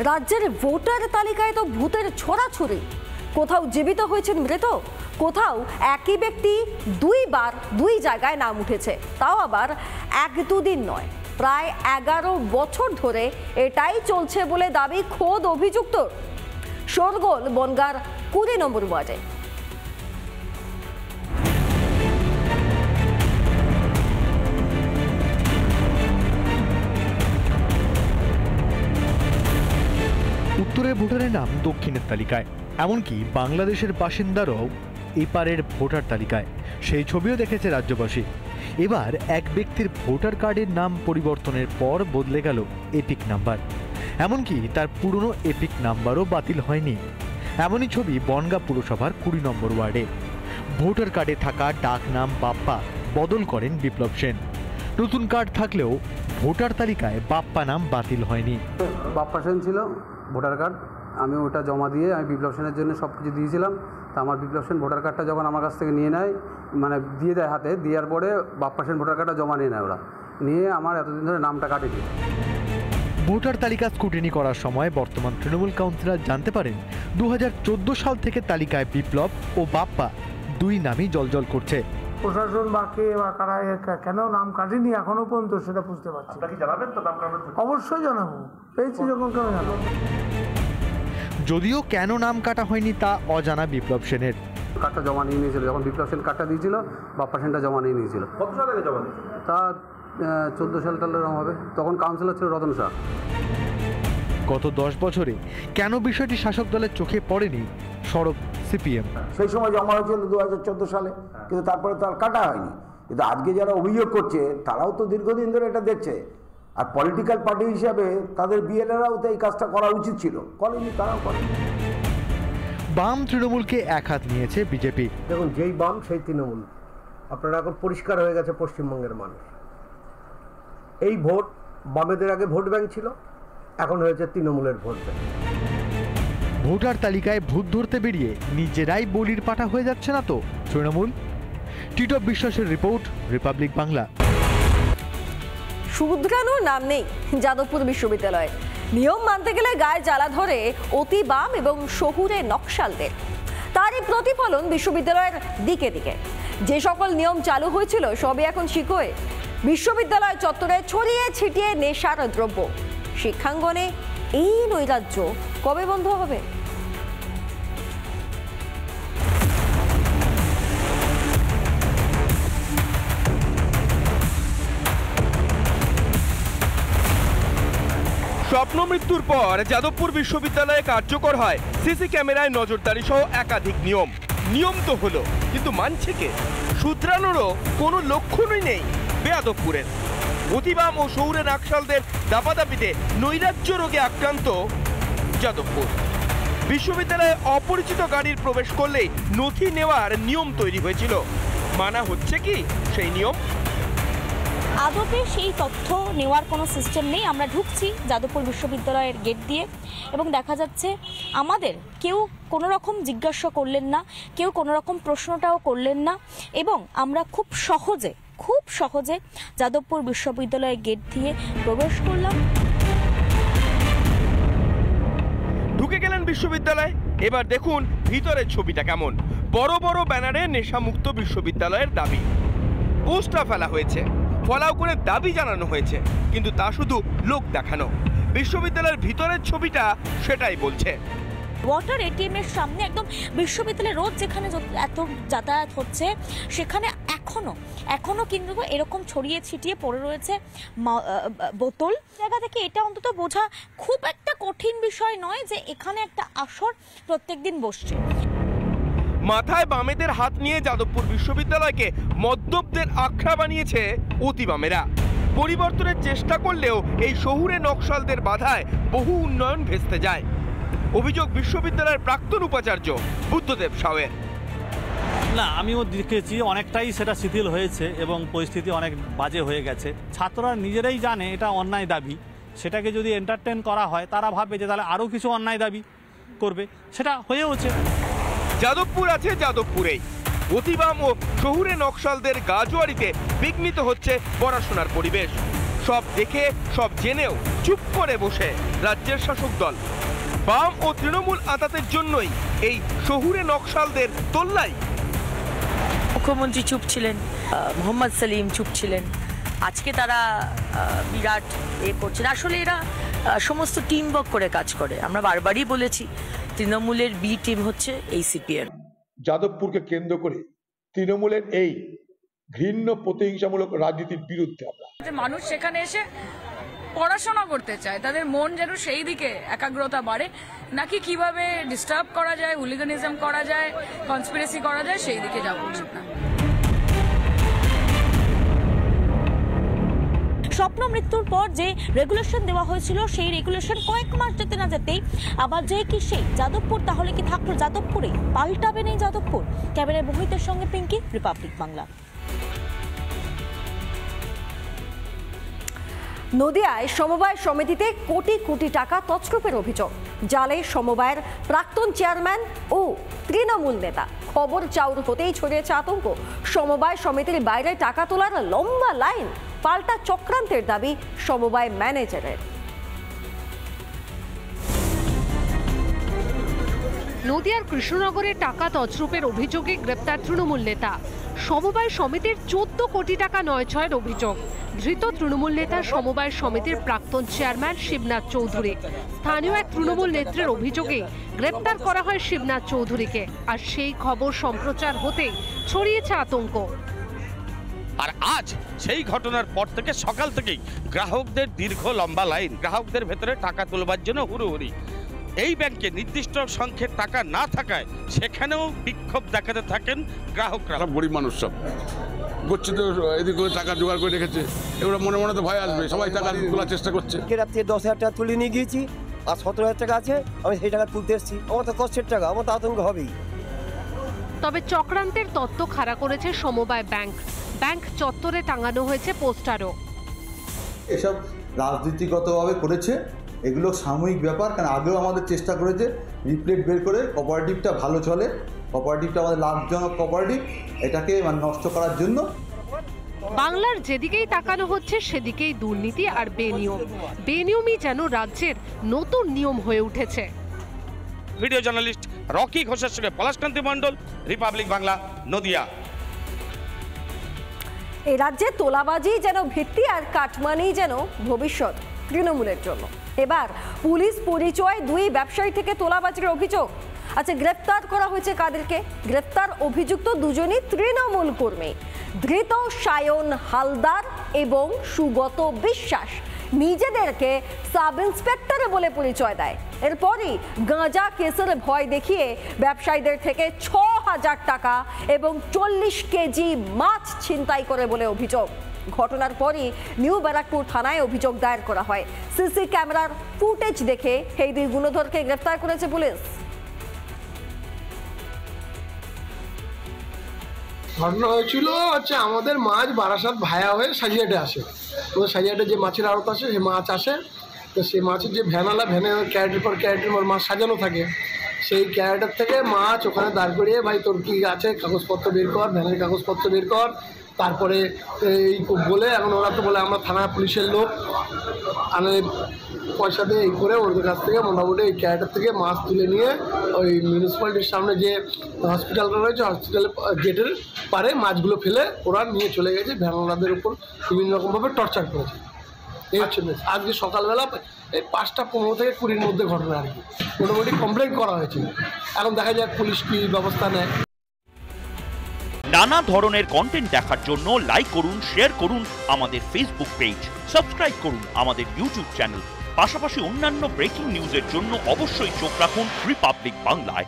রাজ্যের ভোটার তালিকায় তো ভূতের ছড়াছড়ি। কোথাও জীবিত হয়েছেন মৃত, কোথাও একই ব্যক্তি দুইবার দুই জায়গায় নাম উঠেছে, তাও আবার এক দুদিন নয়, প্রায় 11 বছর ধরে এটাই চলছে বলে দাবি খোদ অভিযুক্ত। শোরগোল বনগাঁর 20 নম্বর ওয়ার্ডে। উত্তরের ভোটারের নাম দক্ষিণের তালিকায়, এমনকি বাংলাদেশের বাসিন্দারাও এপারের ভোটার তালিকায়। সেই ছবিও দেখেছে রাজ্যবাসী। এবার এক ব্যক্তির ভোটার কার্ডের নাম পরিবর্তনের পর বদলে গেল এপিক নাম্বার, এমনকি তার পুরনো এপিক নাম্বারও বাতিল হয়নি। এমনই ছবি বনগাঁ পুরসভার 20 নম্বর ওয়ার্ডে। ভোটার কার্ডে থাকা ডাক নাম বাপ্পা বদল করেন বিপ্লব সেন। নতুন কার্ড থাকলেও ভোটার তালিকায় বাপ্পা নাম বাতিল হয়নি। বাপ্পা সেন ছিল ভোটার কার্ড, আমি ওটা জমা দিয়ে আমি বিপ্লব সেনের জন্য সব কিছু দিয়েছিলাম। তা আমার বিপ্লব সেন ভোটার কার্ডটা যখন আমার কাছ থেকে নিয়ে নেয়, মানে দিয়ে দেয় হাতে, দেওয়ার পরে বাপ্পা সেন ভোটার কার্ডটা জমা নিয়ে নেয়, ওরা নিয়ে আমার এতদিন ধরে নামটা কাটিয়ে। ভোটার তালিকা স্ক্রুটিনি করার সময় বর্তমান তৃণমূল কাউন্সিলর জানতে পারেন 2014 সাল থেকে তালিকায় বিপ্লব ও বাপ্পা দুই নামই জলজল করছে। প্রশাসন বা কে বা কারা কেন নাম কাটেনি এখনো পর্যন্ত সেটা বুঝতে পারছি। আপনাকে জানাবেন তো নাম কাটার? অবশ্যই জানাবো, পেয়েছি যখন কেন জানাবো। যদিও কেন নাম কাটা হয়নি তা অজানা বিপ্লব সেনের। কার্ডটা জমা নিয়ে নিয়েছিল, যখন বিপ্লব সেন কার্ডটা দিয়েছিল বাপ্পা সেনটা জমা নিয়ে নিয়েছিল। কত সাল আগে জমা দিয়েছিল? তা 14 সাল টালের হবে, তখন কাউন্সিলর ছিল রতন শাহ। গত 10 বছরে কেন বিষয়টি শাসক দলের চোখে পড়েনি সরব সিপিএম। সেই সময় জমা হয়েছিল 2014 সালে, কিন্তু তারপরে তো আর কাটা হয়নি। কিন্তু আজকে যারা অভিযোগ করছে তারাও তো দীর্ঘদিন ধরে এটা দেখছে, আর পলিটিক্যাল পার্টি হিসাবে তাদের বিএলএরাও তো এই কাজটা করা উচিত ছিল, করেনি, তারাও করে। বাম তৃণমূলকে এক হাত নিয়েছে বিজেপি। দেখুন, যেই বাম সেই তৃণমূল, আপনারা এখন পরিষ্কার হয়ে গেছে পশ্চিমবঙ্গের মানুষ। এই ভোট বামেদের আগে ভোট ব্যাংক ছিল, এখন হয়েছে তৃণমূলের ভোট ব্যাংক। ভোটার তালিকায় ভূত ধরতে বেরিয়ে নিজেরাই বলির পাঠা হয়ে যাচ্ছে না তো তৃণমূল? টিটপ বিশ্বাসের রিপোর্ট, রিপাবলিক বাংলা। শুধরানোর নাম নেই যাদবপুর বিশ্ববিদ্যালয়ে। নিয়ম মানতে গেলে গায়ে জ্বালা ধরে অতি বাম এবং শহুরে নকশালদের। তারই প্রতিফলন বিশ্ববিদ্যালয়ের দিকে দিকে। যে সকল নিয়ম চালু হয়েছিল সবই এখন শিকোয়। বিশ্ববিদ্যালয় চত্বরে ছড়িয়ে ছিটিয়ে নেশার দ্রব্য। শিক্ষাঙ্গনে এই নৈরাজ্য কবে বন্ধ হবে? স্বপ্ন মৃত্যুর পর যাদবপুর বিশ্ববিদ্যালয়ে কার্যকর হয় সিসি ক্যামেরায় নজরদারি সহ একাধিক নিয়ম। নিয়ম তো হলো, কিন্তু মানছে কে? শুধরানোরও কোনো লক্ষণই নেই যাদবপুরের। অতিবাম ও শহুরে নাকশালদের দাপাদাপিতে নৈরাজ্য রোগে আক্রান্ত যাদবপুর। বিশ্ববিদ্যালয়ে অপরিচিত গাড়ির প্রবেশ করলেই নথি নেওয়ার নিয়ম তৈরি হয়েছিল। মানা হচ্ছে কি সেই নিয়ম? আদতে সেই তথ্য নেওয়ার কোনো সিস্টেম নেই। আমরা ঢুকছি যাদবপুর বিশ্ববিদ্যালয়ের গেট দিয়ে এবং দেখা যাচ্ছে আমাদের কেউ কোনো রকম জিজ্ঞাসা করলেন না, কেউ কোনো রকম প্রশ্নটাও করলেন না, এবং আমরা খুব সহজে যাদবপুর বিশ্ববিদ্যালয়ের গেট দিয়ে প্রবেশ করলাম। ঢুকে গেলেন বিশ্ববিদ্যালয়ে। এবার দেখুন ভিতরের ছবিটা কেমন। বড় বড় ব্যানারে নেশামুক্ত বিশ্ববিদ্যালয়ের দাবি, পোস্টার ফেলা হয়েছে, ফলাও করে দাবি জানানো হয়েছে, কিন্তু তা শুধু লোক দেখানো। বিশ্ববিদ্যালয়ের ভিতরের ছবিটা সেটাই বলছে। ওয়াটার এটিএম এর সামনে একদম বিশ্ববিদ্যালয়ের রোড যেখানে এত যাতায়াত হচ্ছে, সেখানে এখনো কিন্তু এরকম ছড়িয়ে ছিটিয়ে পড়ে রয়েছে বোতল। জায়গা থেকে এটা অন্তত বোঝা খুব একটা কঠিন বিষয় নয় যে এখানে একটা আসর প্রত্যেকদিন বসছে। মাথায় বামেদের হাত নিয়ে যাদবপুর বিশ্ববিদ্যালয়কে মদ্যপদের আখড়া বানিয়েছে অতিবামেরা। পরিবর্তনের চেষ্টা করলেও এই শহুরে নকশালদের বাধায় বহু উন্নয়ন ভেস্তে যায়। অভিযোগ বিশ্ববিদ্যালয়ের প্রাক্তন উপাচার্য বুদ্ধদেব সাউয়ের। না, আমিও দেখেছি অনেকটাই সেটা শিথিল হয়েছে এবং পরিস্থিতি অনেক বাজে হয়ে গেছে। ছাত্ররা নিজেরাই জানে এটা অন্যায় দাবি, সেটাকে যদি এন্টারটেন করা হয় তারা ভাববে যে তাহলে আরও কিছু অন্যায় দাবি করবে, সেটা হয়েওছে। যাদবপুর আছে যাদবপুরেই। অতিবাম ও শহুরে নকশালদের গাজোয়ারিতে বিঘ্নিত হচ্ছে পড়াশোনার পরিবেশ। সব দেখে সব জেনেও চুপ করে বসে রাজ্যের শাসক দল। বাম ও তৃণমূল আঁতাতের জন্যই এই শহুরে নকশালদের তোল্লাই। মুখ্যমন্ত্রী চুপ ছিলেন, মোহাম্মদ সেলিম চুপ ছিলেন, আজকে তারা বিরাট করছেন। আসলে এরা সমস্ত টিম ওয়ার্ক করে কাজ করে। আমরা বারবারই বলেছি তৃণমূলের বি টিম হচ্ছে এই সিপিএম। যাদবপুরকে কেন্দ্র করে তৃণমূলের এই ঘৃণ্য প্রতিহিংসামূলক রাজনীতির বিরুদ্ধে আমরা। মানুষ সেখানে এসে পড়াশোনা করতে চায়, তাদের মন যেন সেই দিকে একাগ্রতা বাড়ে, নাকি কিভাবে ডিস্টার্ব করা যায়, হুলিগানিজম করা যায়, কনস্পিরেসি করা যায়, সেই দিকে যাওয়া উচিত না। স্বপ্ন মৃত্যুর পর যে রেগুলেশন দেওয়া হয়েছিল সেই রেগুলেশন কয়েক মাস যেতে না যেতেই আবার যে কি সেই যাদবপুর, তাহলে কি থাকলো যাদবপুরে? পাল্টাবে নেই যাদবপুর? ক্যামেরায় মোহিতের সঙ্গে পিঙ্কি, রিপাবলিক বাংলা। নদিয়ায় সমবায় সমিতিতে কোটি কোটি টাকা তছরূপের অভিযোগ। জালে সমবায়ের প্রাক্তন চেয়ারম্যান ও তৃণমূল নেতা। খবর চাউর হতেই ছড়িয়েছে আতঙ্ক। সমবায় সমিতির বাইরে টাকা তোলার লম্বা লাইন, পাল্টা চক্রান্তের দাবি সমবায় ম্যানেজারের। নদিয়ার কৃষ্ণনগরে টাকা তছরূপের অভিযোগে গ্রেপ্তার তৃণমূল নেতা। সমবায় সমিতির 14 কোটি টাকা নয়ছয়ের অভিযোগ। ধৃত তৃণমূল নেতা সমবায় সমিতির প্রাক্তন চেয়ারম্যান শিবনাথ চৌধুরী। স্থানীয় এক তৃণমূল নেত্রের অভিযোগে গ্রেপ্তার করা হয় শিবনাথ চৌধুরীকে। আর সেই খবর সম্প্রচার হতেই ছড়িয়েছে আতঙ্ক। আর আজ সেই ঘটনার পর থেকে সকাল থেকেই গ্রাহকদের দীর্ঘ লম্বা লাইন, গ্রাহকদের ভেতরে টাকা তোলবার জন্য হুড়োহুড়ি। এই ব্যাংকে নির্দিষ্ট সংখ্যের টাকা না থাকায় সেখানেও বিক্ষোভ দেখাতে থাকেন গ্রাহকরা। গরিব মানুষ সব গচ্ছিত এদিক করে টাকা জোগাড় করে রেখেছে, এগুলো মনে মনে তো ভয় আসবে, সবাই টাকা তোলার চেষ্টা করছে। রাত্রে 10,000 টাকা তুলে নিয়ে গিয়েছি, আর 17,000 টাকা আছে, আমি সেই টাকা তুলতে এসেছি। আমার তো কষ্টের টাকা, আমার তো আতঙ্ক হবেই। তবে চক্রান্তের তত্ত্ব খাড়া করেছে সমবায় ব্যাংক। ব্যাংক চত্বরে টাঙানো হয়েছে পোস্টারও। এসব রাজনীতিগতভাবে করেছে, এগুলো সাময়িক ব্যাপার। কারণ আগেও আমাদের চেষ্টা করেছে রিপ্লেট বের করে কোঅপারেটিভটা ভালো চলে, কোঅপারেটিভটা আমাদের লাভজনক কোঅপারেটিভ, এটাকে নষ্ট করার জন্য। বাংলার যেদিকেই তাকানো হচ্ছে সেদিকেই দুর্নীতি আর বেনিয়ম। বেনিয়মই যেন রাজ্যের নতুন নিয়ম হয়ে উঠেছে। ভিডিও জার্নালিস্ট রকি ঘোষের সঙ্গে পলাশকান্তি মণ্ডল, রিপাবলিক বাংলা, নদিয়া। এই রাজ্যে তোলাবাজি যেন ভিত্তি আর কাটমানি যেন ভবিষ্যৎ তৃণমূলের জন্য। এবার পুলিশ পরিচয় 2 ব্যবসায়ী থেকে তোলাবাজির অভিযোগ। আচ্ছা, গ্রেপ্তার করা হয়েছে কাদেরকে? গ্রেপ্তার অভিযুক্ত দুজনই তৃণমূল কর্মী। ধৃত সায়ন হালদার এবং সুগত বিশ্বাস নিজেদেরকে সাব ইন্সপেক্টর বলে পরিচয় দেয়। এরপরই গাঁজা কেসের ভয় দেখিয়ে ব্যবসায়ীদের থেকে 6,000 টাকা এবং 40 কেজি মাছ ছিনতাই করে বলে অভিযোগ। ঘটনার পরই নিউ ব্যারাকপুর থানায় অভিযোগ দায়ের করা হয়। সিসি ক্যামেরার ফুটেজ দেখে এই 2 গুণধরকে গ্রেফতার করেছে পুলিশ। ঘটনা হয়েছিল হচ্ছে আমাদের মাছ বারাসাত ভায়া হয়ে সাজিয়াটে আসে। তো সাজিয়াটে যে মাছের আড়ত আসে, সে মাছ আসে, তো সেই মাছের যে ভ্যানালা, ভ্যানে ক্যারেটের পর ক্যারেটের পর মাছ সাজানো থাকে, সেই ক্যারেটের থেকে মাছ ওখানে দাঁড় করিয়ে, ভাই তোর কী আছে কাগজপত্র বের কর, ভ্যানের কাগজপত্র বের কর। তারপরে এই বলে, এখন ওরা তো বলে আমরা থানা পুলিশের লোক, আনে পয়সা দিয়ে এই করে ওদের কাছ থেকে মোটামুটি এই ক্যারেটের থেকে মাছ তুলে নিয়ে ওই মিউনিসিপ্যালিটির সামনে যে হসপিটালটা রয়েছে, হসপিটালের গেটের পারে মাছগুলো ফেলে ওরা নিয়ে চলে গেছে। ভ্যানওয়ালাদের উপর বিভিন্ন রকমভাবে টর্চার করেছে। এই হচ্ছে আজকে সকালবেলা এই 5:15 থেকে 20-র মধ্যে ঘটনা আর কি। মোটামুটি কমপ্লেন করা হয়েছে, এখন দেখা যাক পুলিশ কী ব্যবস্থা নেয়। নানা ধরনের কন্টেন্ট দেখার জন্য লাইক করুন, শেয়ার করুন আমাদের ফেসবুক পেজ, সাবস্ক্রাইব করুন আমাদের ইউটিউব চ্যানেল। পাশাপাশি অন্যান্য ব্রেকিং নিউজের জন্য অবশ্যই চোখ রাখুন রিপাবলিক বাংলায়।